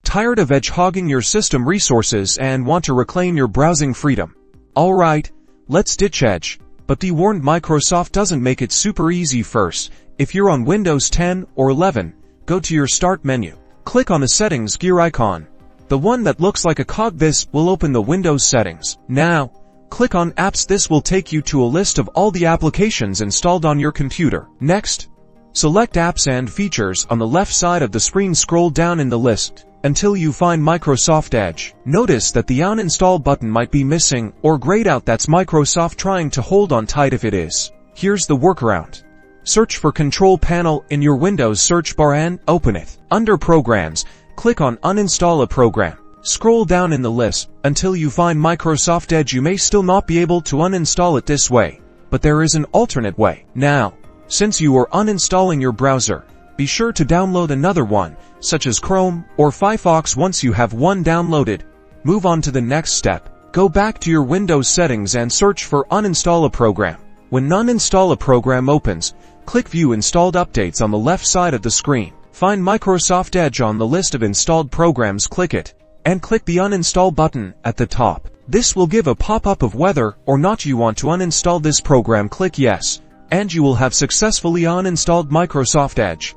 Tired of Edge hogging your system resources and want to reclaim your browsing freedom? Alright, let's ditch Edge. But be warned, Microsoft doesn't make it super easy. First, if you're on Windows 10 or 11, go to your Start menu. Click on the Settings gear icon. The one that looks like a cog. This will open the Windows settings. Now, click on Apps. This will take you to a list of all the applications installed on your computer. Next, select Apps and Features on the left side of the screen. Scroll down in the list until you find Microsoft Edge. Notice that the Uninstall button might be missing or grayed out. That's Microsoft trying to hold on tight. If it is, here's the workaround. Search for Control Panel in your Windows search bar and open it. Under Programs, click on Uninstall a program. Scroll down in the list until you find Microsoft Edge. You may still not be able to uninstall it this way, but there is an alternate way. Now, since you are uninstalling your browser, be sure to download another one, such as Chrome or Firefox. Once you have one downloaded, move on to the next step. Go back to your Windows settings and search for Uninstall a program. When Uninstall a program opens, click View Installed Updates on the left side of the screen. Find Microsoft Edge on the list of installed programs. Click it, and click the Uninstall button at the top. This will give a pop-up of whether or not you want to uninstall this program. Click Yes, and you will have successfully uninstalled Microsoft Edge.